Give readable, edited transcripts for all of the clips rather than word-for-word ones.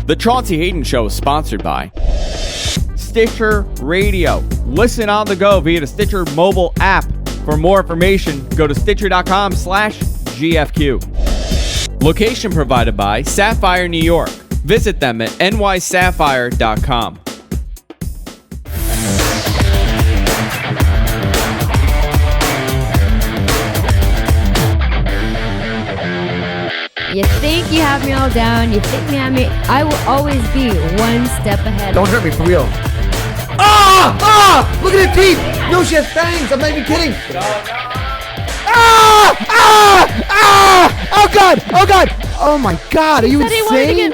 The Chaunce Hayden Show is sponsored by Stitcher Radio. Listen on the go via the Stitcher mobile app. For more information, go to stitcher.com/GFQ. Location provided by Sapphire New York. Visit them at nysapphire.com. You think you have me all down, you think me, I will always be one step ahead. Don't hurt me, for real. Ah! Ah! Look at her teeth! No, she has fangs! I'm not even kidding! Ah! Ah! Ah! Oh God! Oh God! Oh my God! Are you insane?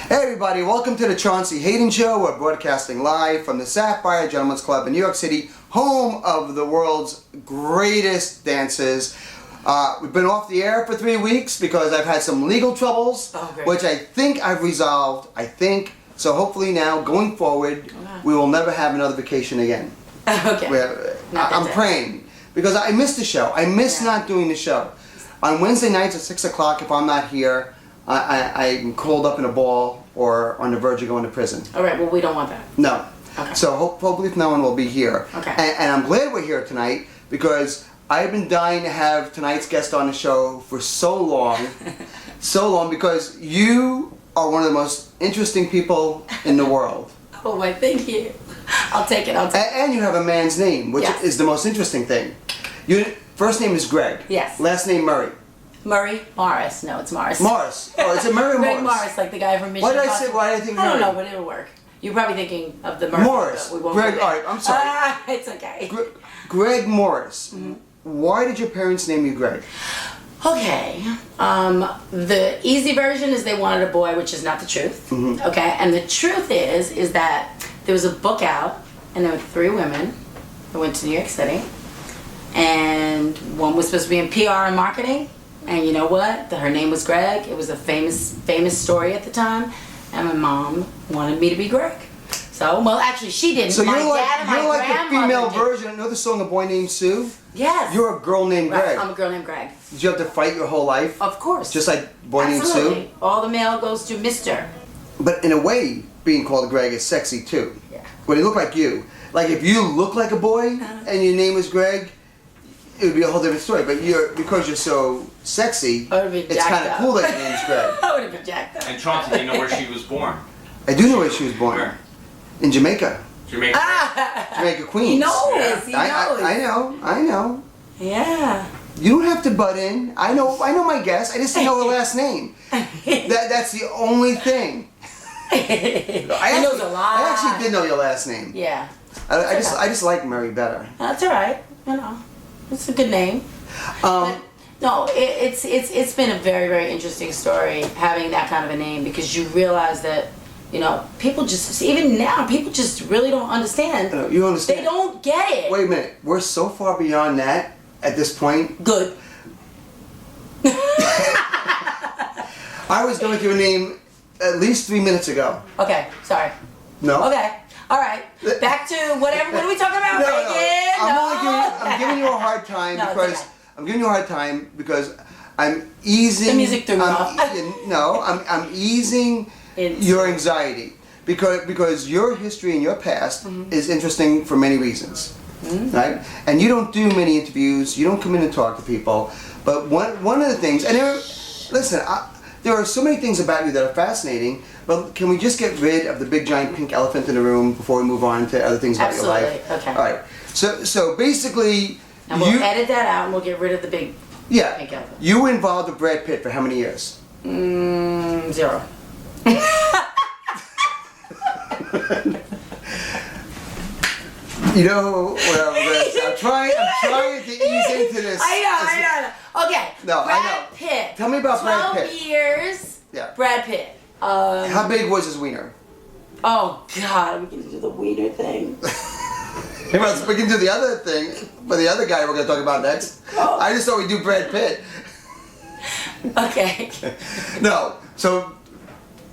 Hey everybody, welcome to the Chaunce Hayden Show. We're broadcasting live from the Sapphire Gentlemen's Club in New York City, home of the world's greatest dances. We've been off the air for 3 weeks because I've had some legal troubles, which I think I've resolved. So hopefully now, going forward, we will never have another vacation again. Okay. I'm praying because I miss the show. I miss not doing the show. On Wednesday nights at 6 o'clock, if I'm not here, I'm curled up in a ball or on the verge of going to prison. All right, well, we don't want that. No. Okay. So hopefully no one will be here. Okay. And I'm glad we're here tonight because I've been dying to have tonight's guest on the show for so long. Because you are one of the most interesting people in the world. Oh, my, thank you. I'll take it. And you have a man's name, which is the most interesting thing. Your first name is Greg. Yes. Last name Murray. Murray? Morris. No, it's Morris. Morris. Oh, is it Murray or Greg Morris? Morris, like the guy from Mission Why did I think Murray? I don't know, but it'll work. You're probably thinking of the Murray. Morris. Greg, all right, I'm sorry. It's okay. Greg Morris. Mm-hmm. Why did your parents name you Greg? Okay. The easy version is they wanted a boy, which is not the truth. Mm-hmm. Okay. And the truth is that there was a book out, and there were 3 women who went to New York City, and one was supposed to be in PR and marketing, and you know what? Her name was Greg. It was a famous story at the time, and my mom wanted me to be Greg. So, well, actually, she didn't. So my you're dad and my like the female did. version. You know the song "A Boy Named Sue"? Yes. You're a girl named Right, Greg. I'm a girl named Greg. Did you have to fight your whole life? Of course. Just like Boy Absolutely. Named Sue? All the mail goes to Mr. But in a way, being called Greg is sexy too. Yeah. When you look like you. Like if you look like a boy and your name was Greg, it would be a whole different story. But because you're so sexy, it's kind of cool that your name's Greg. I would have been jacked up. And Chaunce, do you know where she was born? I do know where she was born. Where? In Jamaica. Jamaica. Jamaica, Queens. He knows. He knows. I know. Yeah. You don't have to butt in. I know my guess. I just didn't know her last name. That's the only thing. He knows a lot. I actually did know your last name. Yeah. I just like Murray better. That's all right. You know, it's a good name. But no, it's been a very, very interesting story having that kind of a name because you realize that. You know, people just, even now, people just really don't understand. You understand? They don't get it. Wait a minute. We're so far beyond that at this point. Good. I was going to a name at least 3 minutes ago. Okay, sorry. No? Okay, all right. Back to whatever, what are we talking about? I'm giving you a hard time because I'm easing. The music threw me off. I'm easing your anxiety because your history and your past is interesting for many reasons, right? And you don't do many interviews. You don't come in and talk to people. But one of the things, and there are so many things about you that are fascinating. But can we just get rid of the big giant pink elephant in the room before we move on to other things about your life? Okay. All right. So basically, and we'll edit that out and we'll get rid of the big pink elephant. You were involved with Brad Pitt for how many years? 0. You know what I'm trying to ease into this. I know. Okay. No, Brad Pitt. Tell me about Brad Pitt. 12 years. Yeah. Brad Pitt. How big was his wiener? Oh God, we can do the wiener thing. We can do the other thing, but the other guy we're going to talk about next. Oh. I just thought we'd do Brad Pitt. Okay. No, so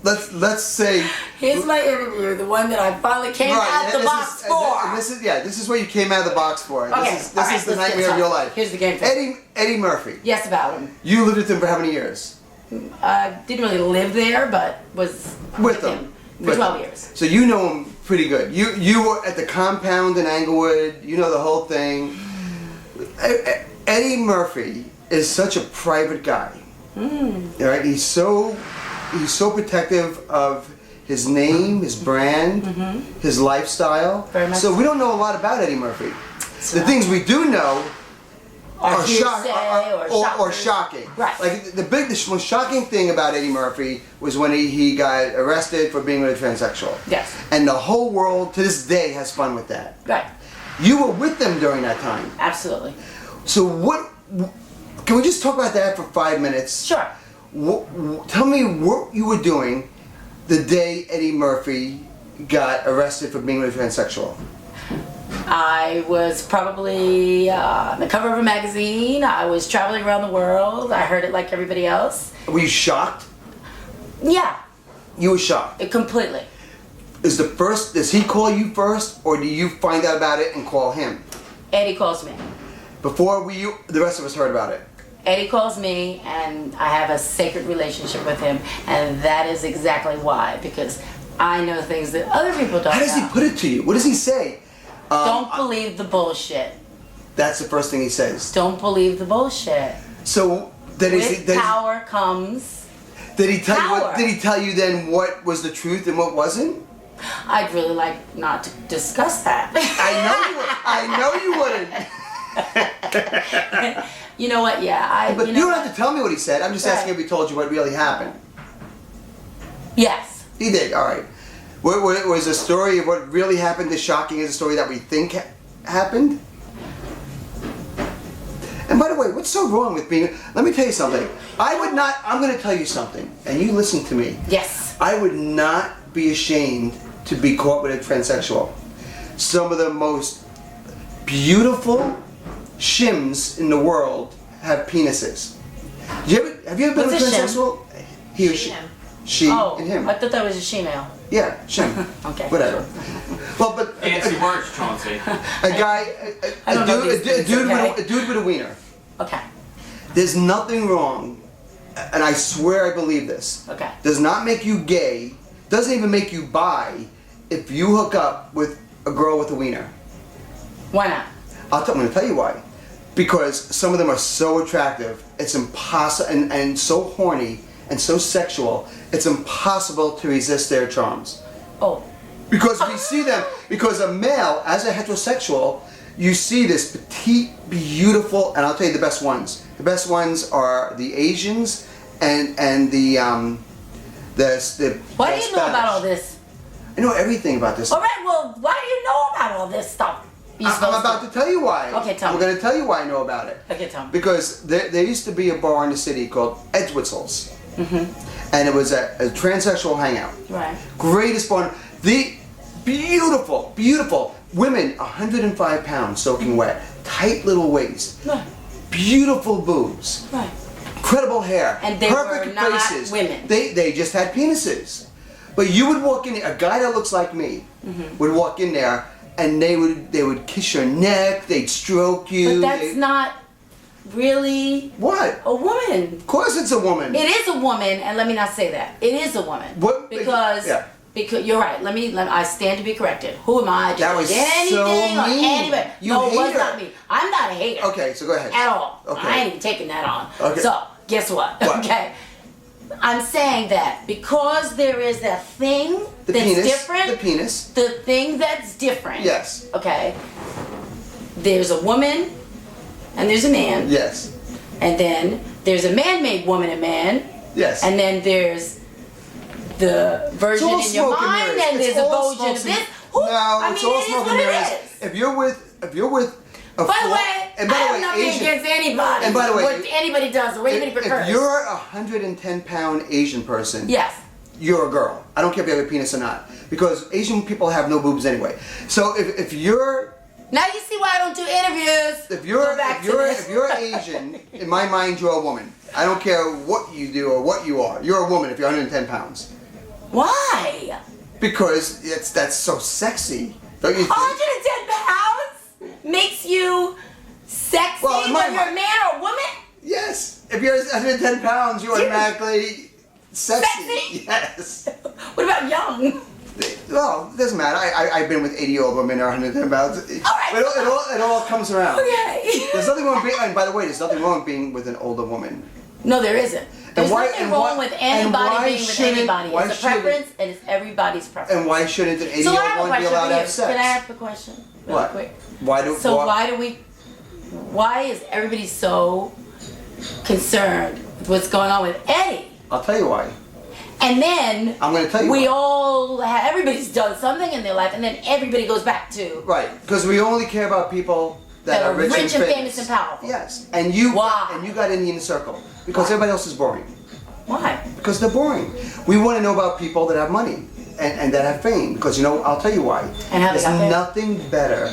let's say. Here's my interview, the one that I finally came out the box for. This is what you came out of the box for. Okay. This is the nightmare of your life. Here's the game. Eddie Murphy. Yes, about him. You lived with him for how many years? Didn't really live there, but was with him for 12 years. So you know him pretty good. You were at the compound in Englewood. You know the whole thing. Eddie Murphy is such a private guy. All right, he's so protective of his name, his brand, his lifestyle. Very much so we don't know a lot about Eddie Murphy. The things we do know are shocking. Right. Like the most shocking thing about Eddie Murphy was when he got arrested for being with a transsexual. Yes. And the whole world to this day has fun with that. Right. You were with them during that time. Absolutely. So can we just talk about that for 5 minutes? Sure. Tell me what you were doing the day Eddie Murphy got arrested for being with a transsexual. I was probably on the cover of a magazine. I was traveling around the world. I heard it like everybody else. Were you shocked? Yeah. You were shocked? Completely. Does he call you first, or do you find out about it and call him? Eddie calls me. Before the rest of us heard about it? Eddie calls me, and I have a sacred relationship with him, and that is exactly why, because I know things that other people don't know. How does he put it to you? What does he say? Don't believe the bullshit. That's the first thing he says. Don't believe the bullshit. So with power comes Did he tell power. you what? Did he tell you then what was the truth and what wasn't? I'd really like not to discuss that. I know you wouldn't. You know what? Yeah, But you don't have to tell me what he said. I'm just asking if he told you what really happened. Yes. He did. All right. Was the story of what really happened as shocking as the story that we think happened? And by the way, what's so wrong with being... Let me tell you something. I'm going to tell you something, and you listen to me. Yes. I would not be ashamed to be caught with a transsexual. Some of the most beautiful shims in the world have penises. Have you ever been with a transsexual? He or she? She and him. I thought that was a she-male. Yeah, shim. Okay. Whatever. Well, but Fancy words, Chauncey. a dude with a wiener. Okay. There's nothing wrong, and I swear I believe this. Okay. Does not make you gay. Doesn't even make you bi if you hook up with a girl with a wiener. Why not? I'm going to tell you why. Because some of them are so attractive, it's impossible, and so horny and so sexual, it's impossible to resist their charms. Oh. Because we see them, because a male, as a heterosexual, you see this petite, beautiful, and I'll tell you the best ones. The best ones are the Asians and the Why do you know about all this? I know everything about this. All right, well, why do you know about all this stuff? I'm about to tell you why. Okay, tell me. I'm going to tell you why I know about it. Okay, tell me. Because there used to be a bar in the city called Edgewoodsel's. And it was a transsexual hangout. Right. Greatest bar. The beautiful, beautiful women, 105 pounds soaking wet, tight little waist, Right. beautiful boobs, Right. incredible hair, And they perfect were not faces. women. They just had penises. But you would walk in, a guy that looks like me would walk in there, and they would kiss your neck, they'd stroke you. But that's not really What? a woman. Of course it's a woman. It is a woman, and let me not say that. It is a woman. What? Because Yeah. because you're right. I stand to be corrected. Who am I to That was judge anything so or mean. anybody? You No, it was hater. not me. I'm not a hater. Okay, so go ahead. At all. Okay. I ain't even taking that on. Okay. So guess what? What? Okay. I'm saying that because there is that thing The that's penis. different. The penis. The thing that's different. Yes. Okay. There's a woman and there's a man. Yes. And then there's a man-made woman and man. Yes. And then there's the virgin all in your smoke and mind, mirrors. and It's there's a all virgin of smoke this. and- Who? No, I it's mean, all it is smoke what and it mirrors. is. If you're with a By the way, and I have nothing Asian, against anybody. And by the way, what anybody does or what anybody prefers. if you're a 110-pound Asian person, Yes. you're a girl. I don't care if you have a penis or not, because Asian people have no boobs anyway. So if you're Now you see why I don't do interviews. if you're Asian, in my mind you're a woman. I don't care what you do or what you are. You're a woman if you're 110 pounds. Why? Because that's so sexy. Don't you think? 110 pounds makes you sexy Well, in my whether you're a mind- man or a woman? Yes. If you're 110 pounds, you're automatically sexy. Yes. What about young? Well, it doesn't matter. I've been with 80-year-old women or 110 pounds. All right. It all comes around. Okay. There's nothing wrong being, and by the way, there's nothing wrong being with an older woman. No, there isn't. There's nothing wrong with anybody being with anybody. It's a preference, and it's everybody's preference. And why shouldn't an 80-year-old woman be allowed to have sex? Can I ask a question? Really What? quick. Why is everybody so concerned with what's going on with Eddie? I'll tell you why. And then I'm going to tell you everybody's done something in their life, and then everybody goes back to right, because we only care about people that are rich and famous and powerful. Yes, and you got in the inner circle because everybody else is boring. Why? Because they're boring. We want to know about people that have money and that have fame. Because I'll tell you why. And how they got There's nothing better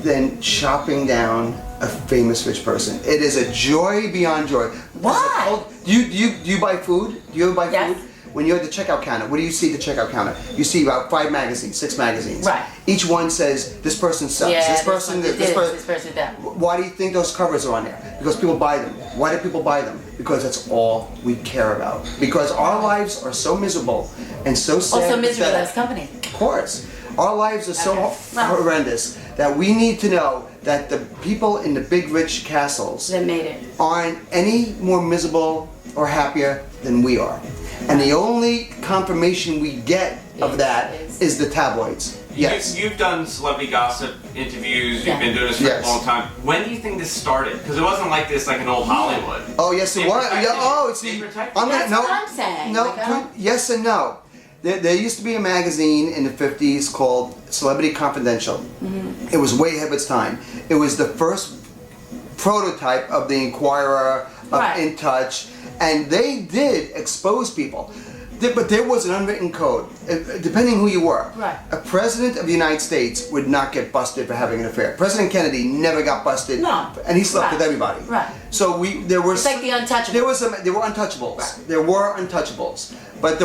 than chopping down a famous rich person. It is a joy beyond joy. Why? Do you buy food? Do you ever buy Yes. food? When you're at the checkout counter, what do you see at the checkout counter? You see about 5 magazines, 6 magazines. Right. Each one says, this person sucks, Yeah, this person that. Why do you think those covers are on there? Because people buy them. Why do people buy them? Because that's all we care about. Because our lives are so miserable and so sad. Also miserable that- as company. Of course. Our lives are so horrendous that we need to know that the people in the big rich castles That made it. aren't any more miserable or happier than we are. And the only confirmation we get of that is the tabloids. Yes. You've done celebrity gossip interviews. Yeah. You've been doing this for a long time. When do you think this started? Because it wasn't like this, like in old Hollywood. Oh yes, it was. Yeah. Oh, it's They protected That's what I'm saying. No. Like, Yes and no. There used to be a magazine in the 50s called Celebrity Confidential. Mm-hmm. It was way ahead of its time. It was the first prototype of the Inquirer, of In Touch, and they did expose people. But there was an unwritten code, depending who you were. Right. A president of the United States would not get busted for having an affair. President Kennedy never got busted. No. And he slept with everybody. Right. So there were. It's like the untouchables. There were untouchables. Right. There were untouchables. But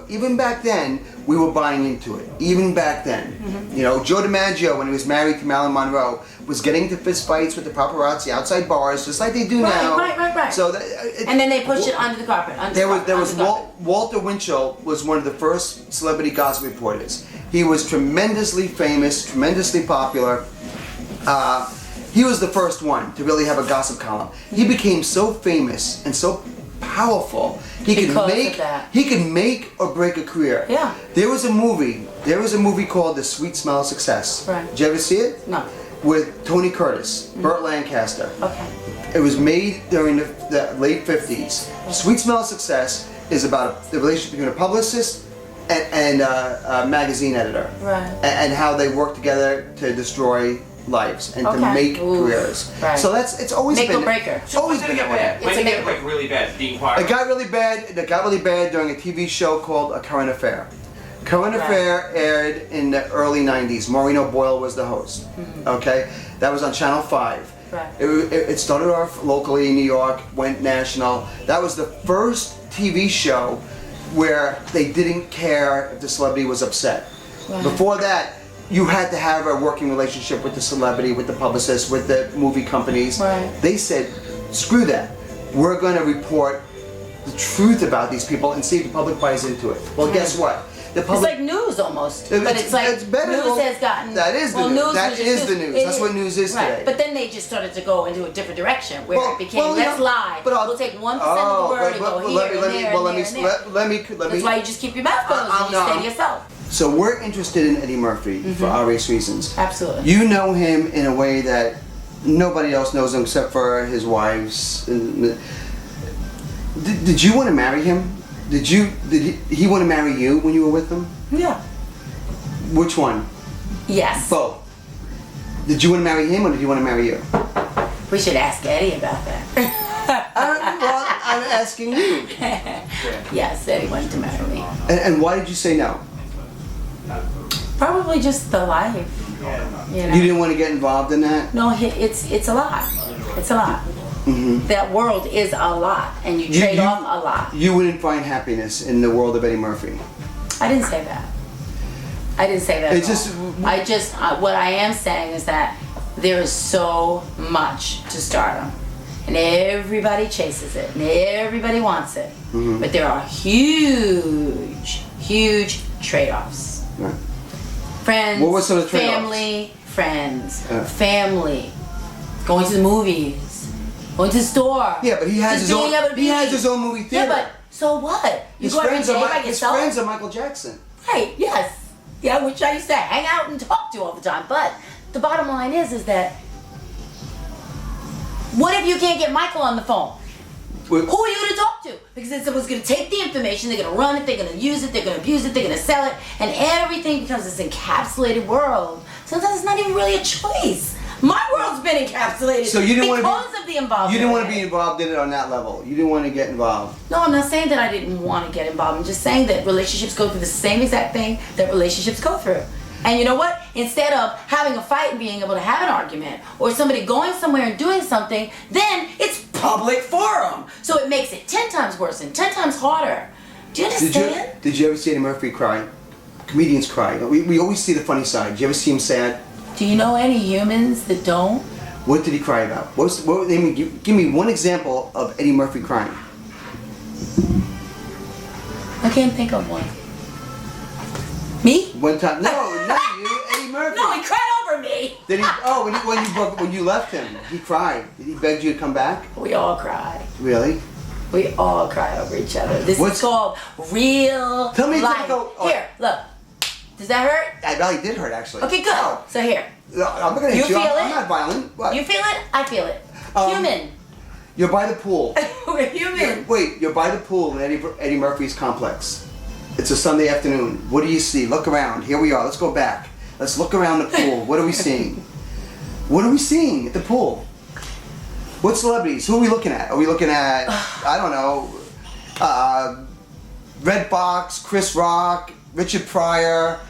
even back then, we were buying into it. Even back then. Mm-hmm. Joe DiMaggio, when he was married to Marilyn Monroe, was getting into fist fights with the paparazzi outside bars, just like they do now. Right. So and then they pushed it under the carpet. Walter Winchell was one of the first celebrity gossip reporters. He was tremendously famous, tremendously popular. He was the first one to really have a gossip column. He became so famous and so powerful. He could make or break a career. Yeah. There was a movie called The Sweet Smell of Success. Right. Did you ever see it? No. With Tony Curtis, Burt Lancaster. Okay. It was made during the late 50s. Sweet Smell of Success is about the relationship between a publicist and a magazine editor. Right. And how they work together to destroy lives and to make careers. Right. So it's always Make been or breaker. It's always been that way. When did it get like really bad? The Inquirer. It got really bad during a TV show called A Current Affair. Current Affair aired in the early 90s. Maureen O'Boyle was the host. Mm-hmm. Okay? That was on Channel 5. Right. It started off locally in New York, went national. That was the first TV show where they didn't care if the celebrity was upset. Right. Before that, you had to have a working relationship with the celebrity, with the publicist, with the movie companies. Right. They said, screw that. We're going to report the truth about these people and see if the public buys into it. Well, guess what? It's like news almost, but it's like news has gotten. That is the news. That is the news. That's what news is right. today. But then they just started to go into a different direction where it became let's lie. We'll take 1% of the word and go here and there and there. Let me. That's why you just keep your mouth closed and you stay to yourself. So we're interested in Eddie Murphy for obvious reasons. Absolutely. You know him in a way that nobody else knows him except for his wives. Did you want to marry him? Did he want to marry you when you were with him? Yeah. Which one? Yes. Both. Did you want to marry him or did you want to marry you? We should ask Eddie about that. I'm asking you. Yes, Eddie wanted to marry me. And why did you say no? Probably just the life. You didn't want to get involved in that? No, it's a lot. It's a lot. Mm-hmm. That world is a lot, and you trade off a lot. You wouldn't find happiness in the world of Eddie Murphy. I didn't say that. What I am saying is that there is so much to stardom. and everybody chases it, and everybody wants it. But there are huge, huge trade-offs. Right. Friends, What were some of the trade-offs? family, friends, family, going to the movies, going to the store. Yeah, but he has just his being own. able to He has be- his own movie theater. Yeah, but so what? You go every day by his yourself? friends are Michael Jackson. Right, yes. Yeah, which I used to hang out and talk to all the time. But the bottom line is that what if you can't get Michael on the phone? Who are you going to talk to? Because then someone's going to take the information, they're going to run it, they're going to use it, they're going to abuse it, they're going to sell it, and everything becomes this encapsulated world. Sometimes it's not even really a choice. My world's been encapsulated So you didn't want to because of the involvement. You didn't want to be involved in it on that level. You didn't want to get involved. No, I'm not saying that I didn't want to get involved. I'm just saying that relationships go through the same exact thing that relationships go through. And you know what? Instead of having a fight and being able to have an argument, or somebody going somewhere and doing something, then it's public forum. So it makes it 10 times worse and 10 times harder. Do you understand? Did you ever see Eddie Murphy cry? Comedians cry. We always see the funny side. Did you ever see him sad? Do you know any humans that don't? What did he cry about? Give me one example of Eddie Murphy crying. I can't think of one. Me? One time. No, not you. Eddie Murphy. No, he cried over me. Did he? Oh, when you left him, he cried. Did he beg you to come back? We all cry. Really? We all cry over each other. This What's- is called real Tell me life. oh. Here, look. Does that hurt? I really did hurt actually. Okay, good. Ow. So here. No, I'm not gonna hit You you. feel I'm it? not violent. What? You feel it? I feel it. Human. You're by the pool. We're human. Wait, you're by the pool in Eddie Murphy's complex. It's a Sunday afternoon. What do you see? Look around. Here we are. Let's go back. Let's look around the pool. What are we seeing? What are we seeing at the pool? What celebrities? Who are we looking at? Are we looking at, I don't know, Red Fox, Chris Rock, Richard Pryor,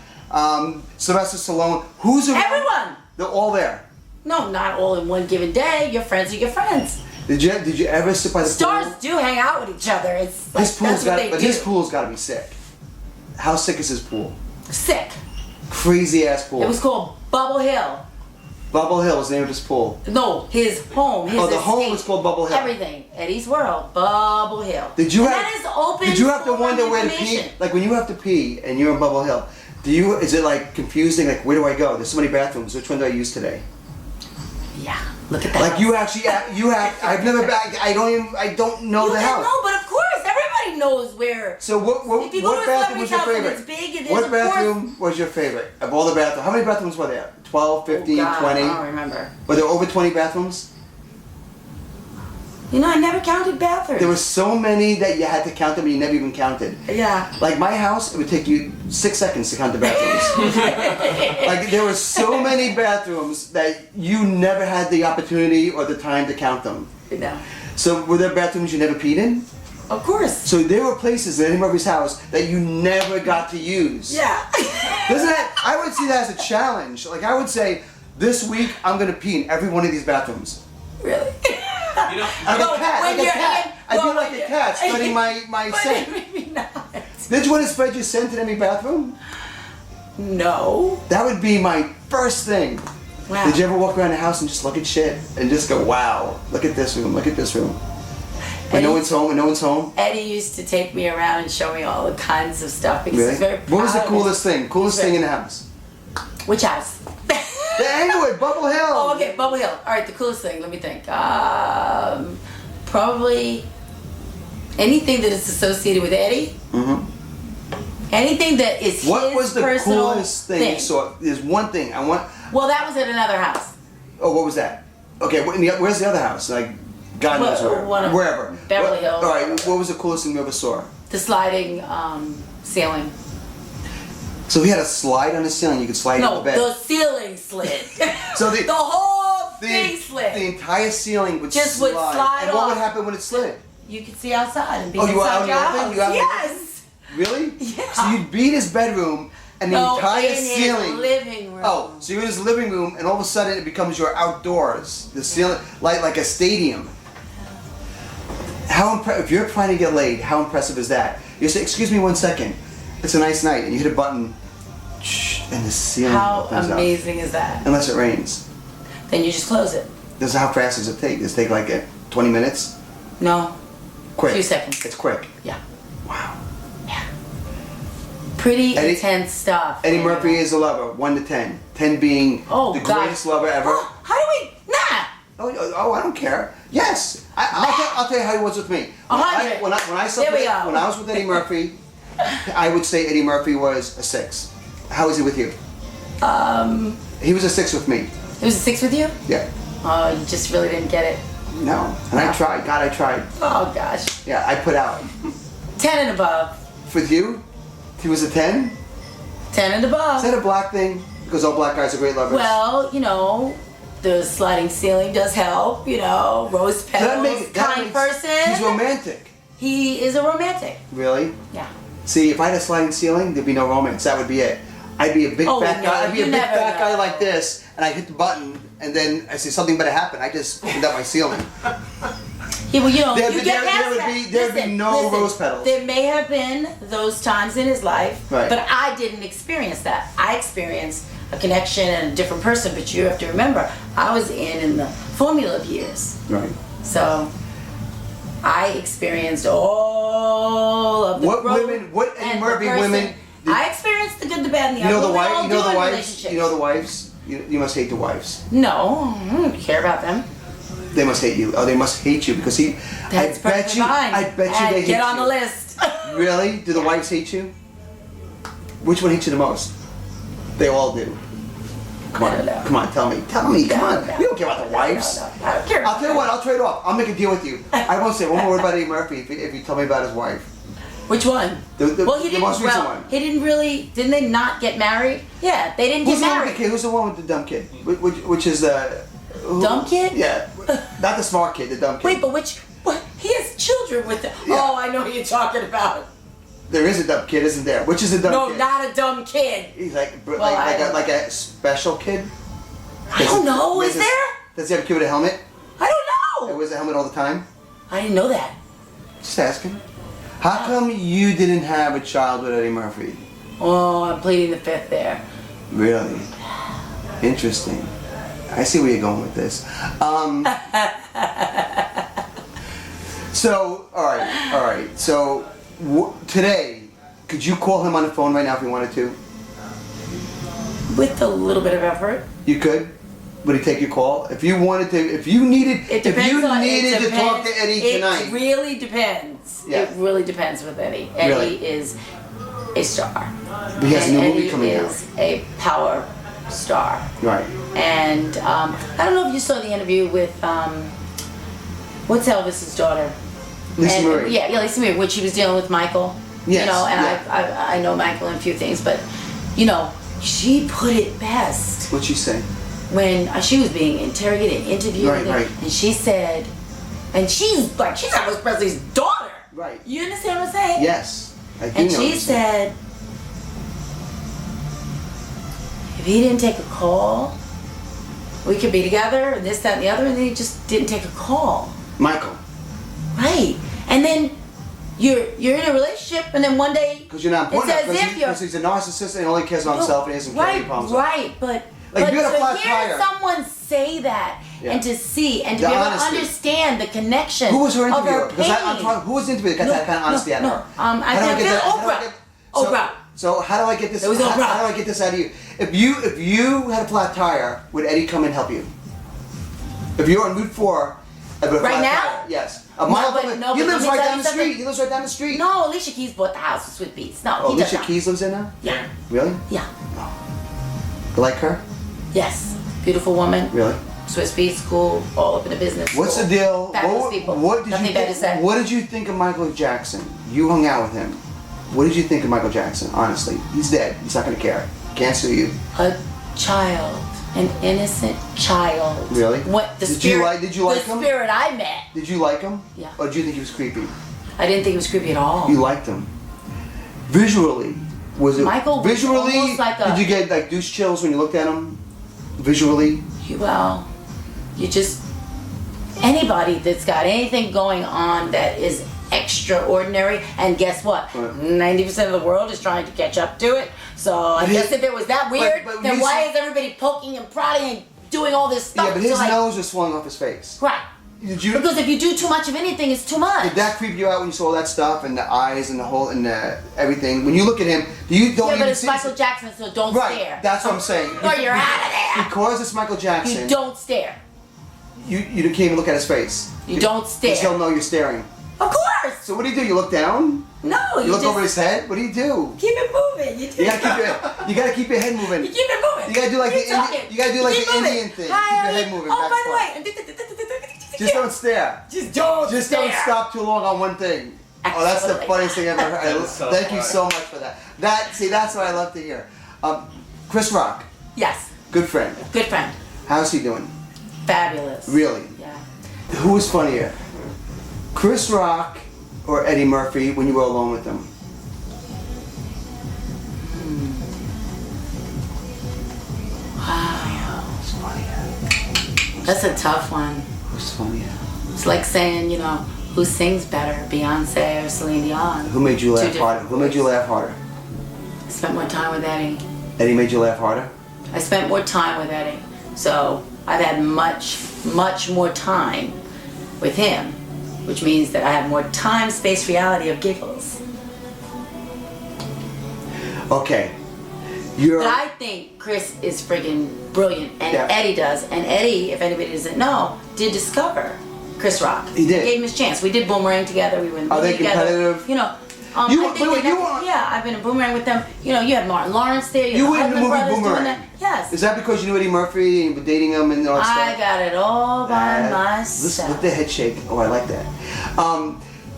Sylvester Stallone? Who's around? Everyone. They're all there. No, not all in one given day. Your friends are your friends. Did you ever sit by the Stars pool? do hang out with each other. It's like, His pool's that's what they do. his pool's got to be sick. How sick is his pool? Sick. Crazy ass pool. It was called Bubble Hill. Bubble Hill was the name of his pool. No, his home. His The home estate, was called Bubble Hill. Everything. Eddie's World. Bubble Hill. Did you And have? that is open. Did you have to forum wonder where to pee? information. Like when you have to pee and you're in Bubble Hill, is it like confusing? Like where do I go? There's so many bathrooms. Which one do I use today? Yeah. Look at that. Like you actually, you have. I've never. I don't know the house. No, but of course, everybody knows where. So what If you go to a bathroom was your celebrity's favorite? house and it's big and What there's a bathroom was your favorite of all the bathrooms? How many bathrooms were there? 12, 15, Oh, God, 20? I don't remember. Were there over 20 bathrooms? You know, I never counted bathrooms. There were so many that you had to count them and you never even counted. Yeah. Like my house, it would take you 6 seconds to count the bathrooms. Like there were so many bathrooms that you never had the opportunity or the time to count them. No. So were there bathrooms you never peed in? Of course. So there were places in Eddie Murphy's house that you never got to use. Yeah. Doesn't that? I would see that as a challenge. Like I would say, this week I'm gonna pee in every one of these bathrooms. Really? You know, Like Well, a cat. when Like a you're cat. in- I'd well, be like when a you're- cat spreading my But scent. maybe not. Did you want to spread your scent in every bathroom? No. That would be my first thing. Wow. Did you ever walk around the house and just look at shit and just go, wow, look at this room, look at this room. When no one's home, when no one's home. Eddie used to take me around and show me all the kinds of stuff because Really? he's very What was the proud of coolest thing? Coolest thing in the house? it. Which house? The Englewood, Bubble Hill. Oh, okay, Bubble Hill. All right, the coolest thing. Let me think. Probably anything that is associated with Eddie. Mm-hmm. Anything that is What his was the personal coolest thing you saw? There's one thing I want. Well, that was at another house. Oh, what was that? Okay, where's the other house? Like, God knows where. Wherever. Beverly Hills. All right, what was the coolest thing you ever saw? The sliding ceiling. So he had a slide on the ceiling. You could slide No, in the bed. the ceiling slid. So the whole thing the slid. entire ceiling would Just slide. would slide and what off. would happen when it slid? You could see outside and be Oh, you were out inside in your the open? house. You out in the Yes. Really? Yeah. So you'd be in his bedroom and the No, entire in ceiling. his living room. Oh, so you're in his living room, and all of a sudden it becomes your outdoors. The ceiling, like a stadium. If you're trying to get laid, how impressive is that? You say, "Excuse me, 1 second. It's a nice night," and you hit a button, and the ceiling How opens up. amazing is that? Unless it rains. Then you just close it. This is how fast does it take? Does it take like 20 minutes? No. Quick. Few seconds. It's quick. Yeah. Wow. Yeah. Pretty intense stuff. Eddie Murphy is a lover, 1 to 10. 10 being the greatest lover ever. Oh, how do we? Nah. Oh, I don't care. Yes. I'll tell you how he was with me. 100. When I was with Eddie Murphy, I would say Eddie Murphy was a 6. How is he with you? He was a 6 with me. It was a 6 with you? Yeah. Oh, you just really didn't get it. No. And I tried. God, I tried. Oh, gosh. Yeah, I put out. 10 and above. With you? He was a 10? 10 and above. Is that a black thing? Because all black guys are great lovers. Well, you know, the sliding ceiling does help, you know, rose petals, kind person. He's romantic. He is a romantic. Really? Yeah. See, if I had a sliding ceiling, there'd be no romance. That would be it. I'd be a big fat guy. I'd be a big fat guy like this, and I hit the button, and then I say something better happen. I just opened up my ceiling. Yeah, well, you know, There'd be no rose petals. There may have been those times in his life, right. But I didn't experience that. I experienced a connection and a different person. But you have to remember, I was in the formula years. Right. So I experienced all of the what Eddie Murphy women? I experienced the good, the bad, and the ugly. You know the wife. You know the wives. You must hate the wives. No, I don't care about them. They must hate you. Oh, they must hate you because he. That's perfectly fine. I bet you they hate you. Get on the list. Really? Do the wives hate you? Which one hates you the most? They all do. Come on, tell me, come on. You don't care about the wives. No, I don't care. I'll tell you what, I'll trade off. I'll make a deal with you. I won't say one more word about Eddie Murphy if you tell me about his wife. Which one? Well, he didn't. Most recent one. He didn't really. Didn't they not get married? Yeah, they didn't get married. Who's the one with the dumb kid? Which is the dumb kid? Yeah, not the smart kid, the dumb kid. Wait, but which? What? He has children with him. Yeah. Oh, I know who you're talking about. There is a dumb kid, isn't there? Which is a dumb kid? No, not a dumb kid. He's like a special kid. I don't know. Is there? Does he have a kid with a helmet? I don't know. He wears a helmet all the time. I didn't know that. Just asking. How come you didn't have a child with Eddie Murphy? Oh, I'm pleading the fifth there. Really? Interesting. I see where you're going with this. So, all right. So, today, could you call him on the phone right now if you wanted to? With a little bit of effort. You could? Would he take your call? If you wanted to, if you needed to talk to Eddie tonight. It really depends. Yeah. It really depends with Eddie. Eddie is a star. He has a new movie coming out. Eddie is a power star. Right. And I don't know if you saw the interview with what's Elvis's daughter? Lisa Marie. Yeah, Lisa Marie, when she was dealing with Michael. Yes. You know, and yeah. I know Michael in a few things, but you know, she put it best. What'd she say? When she was being interrogated, interviewed, right. And she said, and she's Elvis Presley's daughter. Right. You understand what I'm saying? Yes. I do and know she said, if he didn't take a call, we could be together, and this, that, and the other, and then he just didn't take a call. Michael. Right. And then you're in a relationship, and then one day because you're not important because he's a narcissist and he only cares about himself and he doesn't care any problems. Right, but like to hear someone say that and to see and to be able to understand the connection. Who was her interviewer? Of her because I'm talking. Who was the interviewer that got that kind of honesty out of her? I think Oprah. So how do I get this? It was Oprah. How do I get this out of you? If you had a flat tire, would Eddie come and help you? If you're on Route 4, right now? Tire, yes. A mile he lives right down the street. He lives right down the street. No, Alicia Keys bought the house with Sweet Beats. No, he Alicia Keys lives in there? Yeah. Really? Yeah. Oh. You like her? Yes. Beautiful woman. Really? Swiss Beats school, all up in the business. What's the deal? Fabulous people. Nothing bad to say. What did you think of Michael Jackson? You hung out with him. What did you think of Michael Jackson? Honestly, he's dead. He's not going to care. Can't sue you. A child. An innocent child. Really? What the Did spirit? you like him? The spirit I met. Did you like him? Yeah. Or did you think he was creepy? I didn't think he was creepy at all. You liked him. Visually, was it? Michael was visually, almost like did you get like douche chills when you looked at him? Visually. Well, you just anybody that's got anything going on that is extraordinary, and guess what? 90% of the world is trying to catch up to it. So I guess if it was that weird, then why is everybody poking and prodding and doing all this stuff? Yeah, but his nose was falling off his face. Right. Did you? Because if you do too much of anything, it's too much. Did that creep you out when you saw that stuff and the eyes and the whole and everything? When you look at him, don't but even it's see Michael Jackson, so don't Right, stare. that's what I'm saying. Or you're out of there. Because it's Michael Jackson. You don't stare. You can't even look at his face. You don't stare. Because he'll know you're staring. Of course. So what do? You look down? No, You look just over his head? What do? keep it moving. You gotta keep your head moving. You keep it moving. You gotta do like Keep the Indian. talking. You gotta do like Keep the moving. Indian thing. Hi, Keep your honey. head moving. Oh, back by the front. way. Just don't stare. Just don't Just stare. don't stop too long on one thing. Oh, that's the Absolutely. funniest thing I've ever heard. That's so Thank you funny. so much for that. That's what I love to hear. Chris Rock, Yes. good friend. Good friend. How's he doing? Fabulous. Really? Yeah. Who was funnier, Chris Rock or Eddie Murphy when you were alone with them? Wow. Who's funnier? That's a tough one. Who's funnier? It's like saying, who sings better, Beyonce or Celine Dion? Who made you Two laugh different harder? Who made you laugh harder? I spent more time with Eddie. Eddie made you laugh harder? I spent more time with Eddie. So I've had much, much more time with him, which means that I have more time, space, reality of giggles. Okay. But I think Chris is friggin' brilliant, and Yeah. Eddie does. And Eddie, if anybody doesn't know, did discover Chris Rock. He did. Gave him his chance. We did Boomerang together. We were in the Are they movie together. competitive? I You- think wait, they you never- were- yeah, I've been in Boomerang with them. You had Martin Lawrence there. You had were in the Husband movie Brothers doing Boomerang. that. Yes. Is that because you knew Eddie Murphy and you were dating him and all that stuff? I got it all by Listen, myself. with the head shake. Oh, I like that.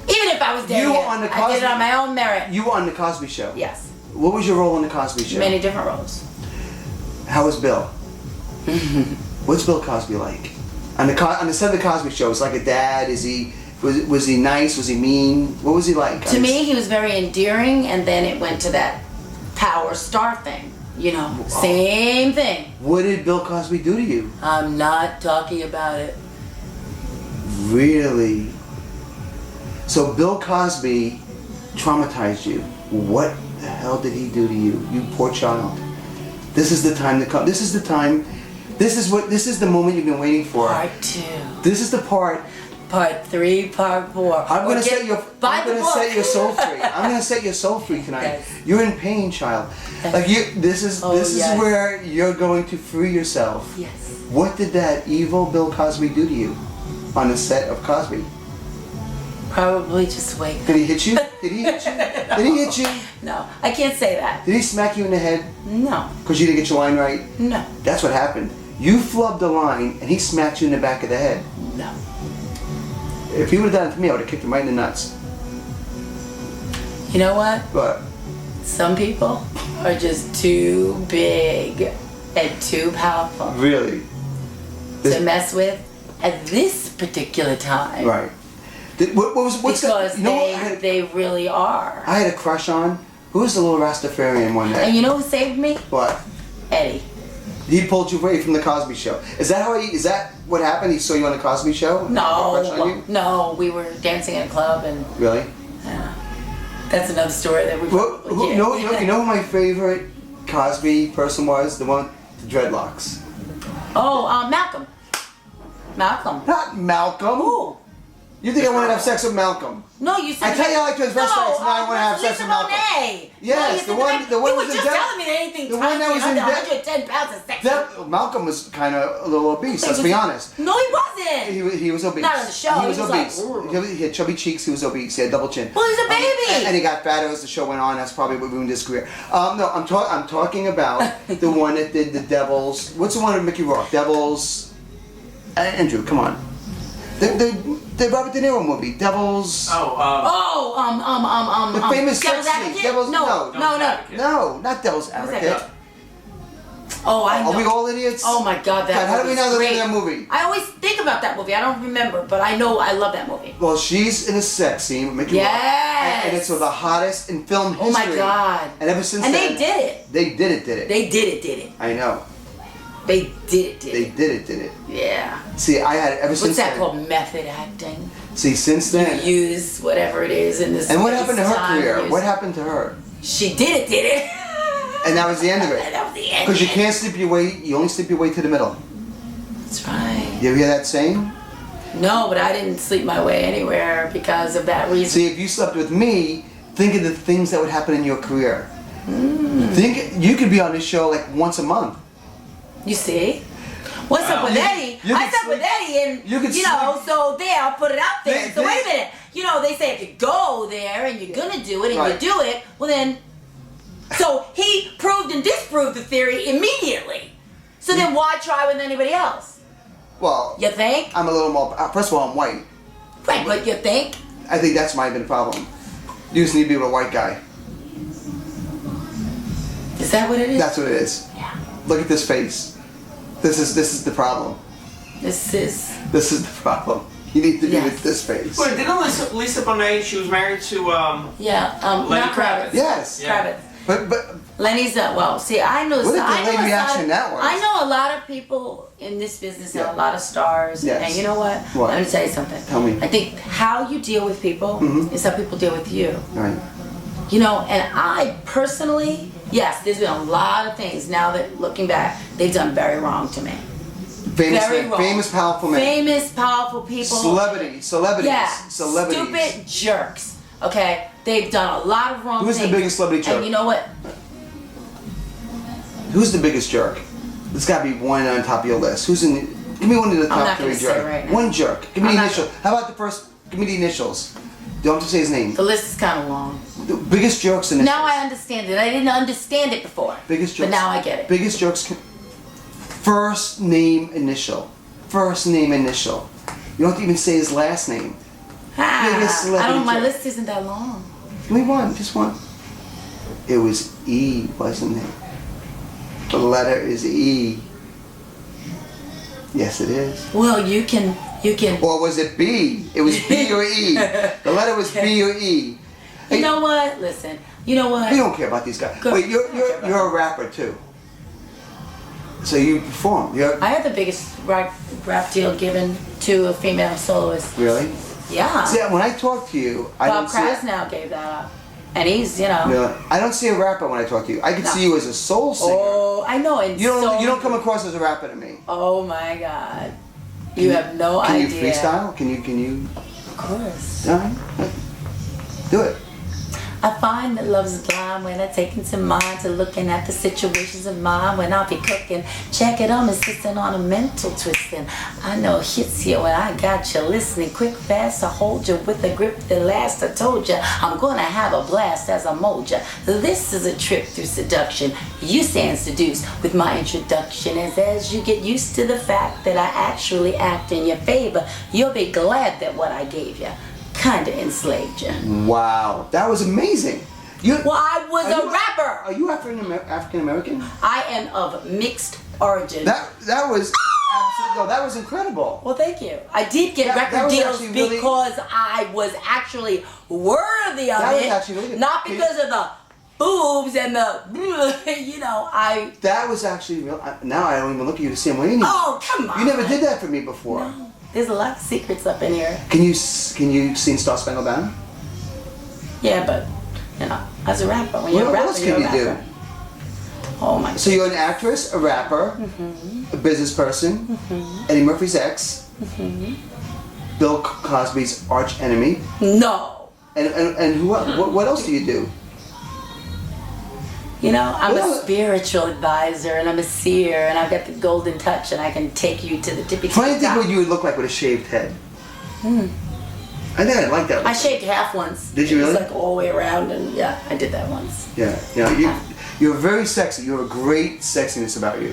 Even if I was dating You were him, on the I did it Cosby- on my own merit. You were on the Cosby Show. Yes. What was your role on the Cosby Show? Many different roles. How was Bill? What's Bill Cosby like? On the set of the Cosby Show, it's like a dad. Was he nice? Was he mean? What was he like? To me, he was very endearing, and then it went to that power star thing. Same thing. What did Bill Cosby do to you? I'm not talking about it. Really? So Bill Cosby traumatized you. What the hell did he do to you? You poor child. This is the time to come. This is the time. This is the moment you've been waiting for. Part 2. This is the part. Part 3, part 4. I'm gonna set your soul free. I'm gonna set your soul free tonight. Yes. You're in pain, child. Yes. Like this is Yes. where you're going to free yourself. Yes. What did that evil Bill Cosby do to you on the set of Cosby? Probably just wait. Did he hit you? Did he hit you? Did he hit you? No, I can't say that. Did he smack you in the head No. because you didn't get your line right? No. That's what happened. You flubbed the line and he smacked you in the back of the head. No. If he would have done it to me, I would have kicked him right in the nuts. You know what? But Some people are just too big and too powerful really, to mess with at this particular time. right. What's Because that? You know what they really are. I had a crush on? Who was the little Rastafarian one And day? you know who saved me? What? Eddie. He pulled you away from the Cosby Show. Is that what happened? He saw you on the Cosby Show? Had a crush on you? No, we were dancing in a club, and Really? that's another story that we. Well, you know who my favorite Cosby person was? The one with the dreadlocks. Oh, Malcolm. Malcolm. Not Malcolm. Who? You think I want to have sex with Malcolm? No, you said. I tell you I like transvestites, now I want to have sex with Malcolm. Monet. Yes, the one You were was in just Def- telling me that anything the one that was in under Def- 110 pounds is sexy. Malcolm was kind of a little obese. Let's be honest. No, he wasn't. He was obese. Not on the show, He was he was obese. like, He had chubby cheeks. He was obese. He had double chin. Well, he's a baby. And he got fatter as the show went on. That's probably what ruined his career. No, I'm talking about the one that did the Devils. What's the one with Mickey Rourke? Devils. Andrew, come on. The Robert De Niro movie, Devils. Oh, The famous Devil's sex scene. Advocate? Devils. No. No, not Devil's Advocate. Oh, I know. Are we all idiots? Oh my God, that God, how do we movie's know the great. name of that movie? I always think about that movie. I don't remember, but I know I love that movie. Well, she's in a sex scene with Mickey Rourke. Yes. And it's one of the hottest in film history. Oh my God. And ever since And then. they did it. They did it. They did it. I know. They did it. Did it. Yeah. See, I had it ever since What's that then. called? Method acting. See, since then. Use whatever it is in this. And what happened to her time career? use. What happened to her? She did it. And that was the end of it. That was the end. Because you can't slip your way, you only slip your way to the middle. That's right. You ever hear that saying? No, but I didn't sleep my way anywhere because of that reason. See, if you slept with me, think of the things that would happen in your career. Think you could be on this show like once a month. You see? What's up with Eddie? I slept with Eddie and, you know, so there, I'll put it out there. So wait a minute. You know, they say if you go there and you're going to do it and you do it, well then, so he proved and disproved the theory immediately. So then why try with anybody else? Well, you think? I'm a little more, first of all, I'm white. Right, but you think? I think that's might have been a problem. You just need to be with a white guy. Is that what it is? That's what it is. Yeah. Look at this face. This is the problem. This is the problem. You need to be with this face. Wait, didn't Lisa Bonet, she was married to Lenny Kravitz? Yes. Yeah. Kravitz. But Lenny's well, see, I know. What a I know delayed reaction that was. I know a lot of people in this business and a lot of stars. Yes. And you know what? What? Let me tell you something. Tell me. I think how you deal with people is how people deal with you. Right. You know, and I personally, yes, there's been a lot of things now that looking back, they've done very wrong to me. Famous, powerful men. Famous, powerful people. Celebrities. Yeah. Stupid jerks. Okay? They've done a lot of wrong things. Who's the biggest celebrity jerk? And you know what? Who's the biggest jerk? There's got to be one on top of your list. Who's in? Give me one of the top three jerks. Right now. One jerk. Give me the initials. How about the first? Give me the initials. Don't have to say his name. The list is kind of long. The biggest jerks in this. Now I understand it. I didn't understand it before. Biggest jerks. But now I get it. Biggest jerks. First name initial. First name initial. You don't have to even say his last name. Biggest celebrity I don't. My jerk. list isn't that long. Give me one. Just one. It was E, wasn't it? The letter is E. Yes, it is. Well, you can. Or was it B? It was B or E. The letter was B or E. You know what? Listen. You know what? We don't care about these guys. Good. Wait, you're a rapper too. So you perform. I had the biggest rap deal given to a female soloist. Really? Yeah. See, when I talk to you, I Bob don't see. Krasnow gave that up, and he's I don't see a rapper when I talk to you. I can see you as a soul singer. Oh, I know. And You don't come across as a rapper to me. Oh my God. You have no idea. Can you freestyle? Can you? Of course. All right. Do it. I find that love's blind when I take into mind to looking at the situations of mine when I be cooking. Check it, I'm insisting on a mental twisting. I know hits you when I got you listening. Quick, fast, I hold you with a grip that lasts. I told you I'm gonna have a blast as I mold you. This is a trip through seduction. You stand seduced with my introduction. As you get used to the fact that I actually act in your favor, you'll be glad that what I gave you kinda enslaved you. Wow, that was amazing. Well, I was a rapper. Are you African American? I am of mixed origin. That was absolutely that was incredible. Well, thank you. I did get record deals because I was actually worthy of it. Actually really good. Not because of the boobs and the, I... That was actually real. Now I don't even look at you the same way anymore. Oh, come on. You never did that for me before. No. There's a lot of secrets up in here. Can you sing Star Spangled Banner? Yeah, but, as a rapper, when you're a rapper, what else can you do? Oh my God. So you're an actress, a rapper, a business person, Eddie Murphy's ex, Bill Cosby's arch enemy. No. And who? What else do you do? I'm a spiritual advisor, and I'm a seer, and I've got the golden touch, and I can take you to the tippy top. Try to think what you would look like with a shaved head. I think I'd like that. I shaved half once. Did you really? It was like all the way around, and yeah, I did that once. Yeah. You're very sexy. You have a great sexiness about you.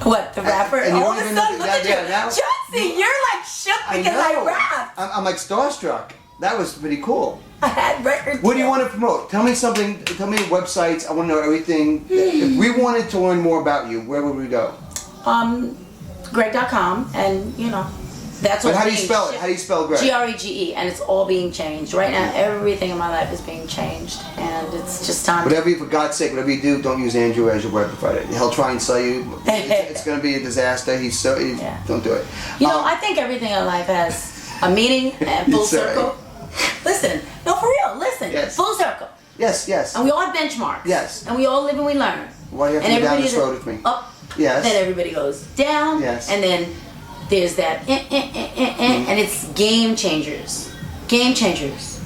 What, the rapper? And all of a sudden, look at you. Chauncey, you're like shook because I rapped. I'm like starstruck. That was pretty cool. I had records. What do you want to promote? Tell me something. Tell me websites. I want to know everything. If we wanted to learn more about you, where would we go? Greg.com, and that's what. But how do you spell it? How do you spell Greg? Grege, and it's all being changed right now. Everything in my life is being changed, and it's just time. For God's sake, whatever you do, don't use Andrew as your web provider. He'll try and sell you. It's going to be a disaster. Don't do it. I think everything in life has a meaning and full circle. Listen, no, for real. Listen, yes. Full circle. Yes. And we all have benchmarks. Yes. And we all live and we learn. Why do you have to go down this road with me? Up. Yes. Then everybody goes down. Yes. And then There's that, and it's game changers. Game changers.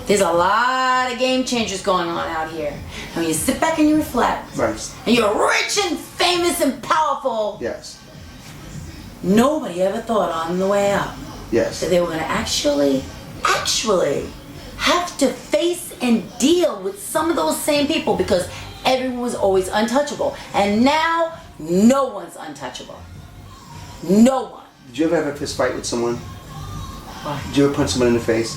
There's a lot of game changers going on out here. And when you sit back and you reflect, Right. and you're rich and famous and powerful, Yes. nobody ever thought on the way up Yes. that they were going to actually have to face and deal with some of those same people, because everyone was always untouchable. And now, no one's untouchable. No one. Did you ever have a fist fight with someone? Why? Did you ever punch someone in the face?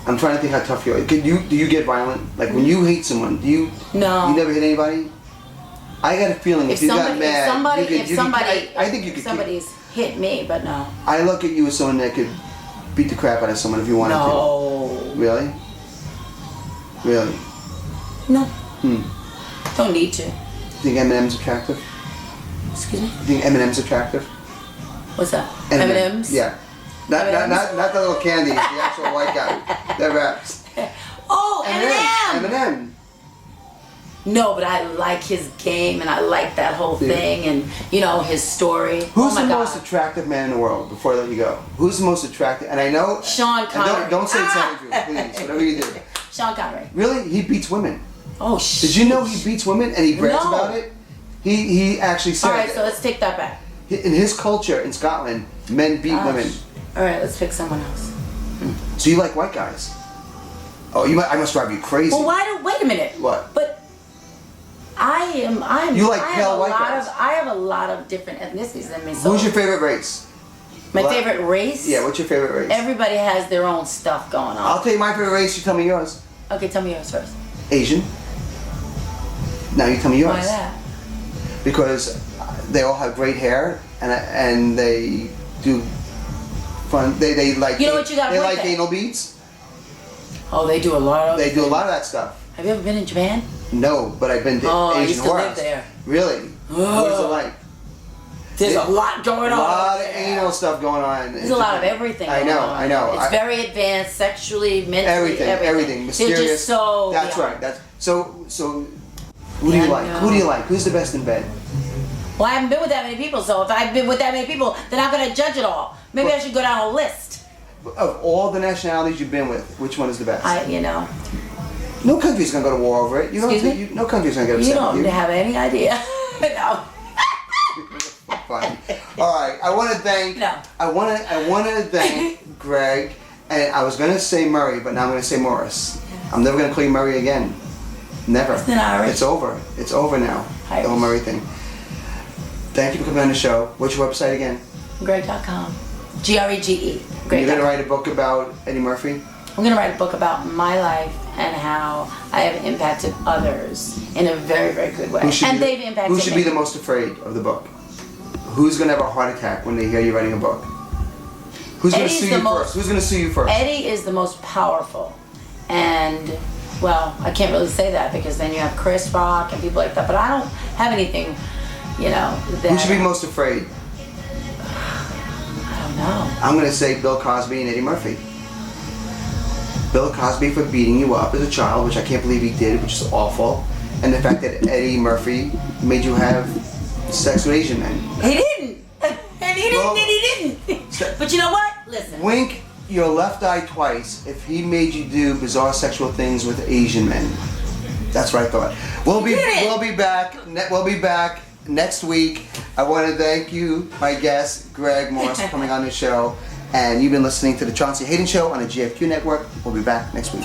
I'm trying to think how tough you are. Do you get violent? Like when you hate someone, do you? No. You never hit anybody? I got a feeling if you got mad, I think you could. Somebody's hit me, but no. I look at you as someone that could beat the crap out of someone if you wanted No. to. Really? Really? No. Don't need to. You think Eminem's attractive? Excuse me? You think Eminem's attractive? What's that? Eminem. M&M's? Yeah. Not the little candy, the actual white guy. That raps. Oh, Eminem! Eminem. No, but I like his game, and I like that whole thing, and his story. Who's oh my the God. most attractive man in the world? Before I let you go, who's the most attractive? And I know Sean Connery. Don't say it's Andrew, please. Whatever you do. Sean Connery. Really, he beats women. Oh shit. Did you know he beats women and he brags No. about it? He actually said. All right, so let's take that back. In his culture in Scotland, men beat women. All right, let's pick someone else. So you like white guys? Oh, I must drive you crazy. Well, wait a minute. What? But I'm. You like I pale have a white lot guys. I have a lot of different ethnicities in me. So Who's your favorite race? my favorite race? Yeah, what's your favorite race? Everybody has their own stuff going on. I'll tell you my favorite race. You tell me yours. Okay, tell me yours first. Asian. Now you tell me yours. Why that? Because they all have great hair and they do fun. They like. You know what you got They right like there. anal beads. Oh, they do a lot of. They do a lot of that stuff. Have you ever been in Japan? No, but I've been to Oh, I Asian used to live whores. there. Really? What is it like? There's a lot going on. A lot of there. anal stuff going on. There's a lot of everything. I know, going on. I know. It's very advanced, sexually, mentally, everything, mysterious. They're just so. That's beyond. right. That's so. Who do you Yeah, like? no. Who do you like? Who's the best in bed? Well, I haven't been with that many people, so if I've been with that many people, then I'm gonna judge it all. Maybe I should go down a list. Of all the nationalities you've been with, which one is the best? No country's gonna go to war over it. You don't. Excuse me? No country's gonna get You upset don't with you. have any idea. No. Fine. All right. I want to thank. No. I want to thank Greg, and I was gonna say Murray, but now I'm gonna say Morris. I'm never gonna call you Murray again. Never. Isn't it Irish? It's over. It's over now. Irish. The whole Murray thing. Thank you for coming on the show. What's your website again? Greg.com. Grege. You're gonna write a book about Eddie Murphy. I'm gonna write a book about my life and how I have impacted others in a very, very good way. They've impacted Who should me. be the most afraid of the book? Who's gonna have a heart attack when they hear you writing a book? Who's gonna Eddie's sue the you most- first? Who's gonna sue you first? Eddie is the most powerful, and well, I can't really say that because then you have Chris Rock and people like that. But I don't have anything, that. Who should be most afraid? I don't know. I'm gonna say Bill Cosby and Eddie Murphy. Bill Cosby for beating you up as a child, which I can't believe he did, which is awful, and the fact that Eddie Murphy made you have sex with Asian men. He didn't, and he didn't, Well, and he didn't. But you know what? Listen. Wink your left eye twice if he made you do bizarre sexual things with Asian men. That's what I thought. We'll be back next week. I want to thank you, my guest, Grege Morris, for coming on the show. And you've been listening to the Chaunce Hayden Show on the GFQ network. We'll be back next week.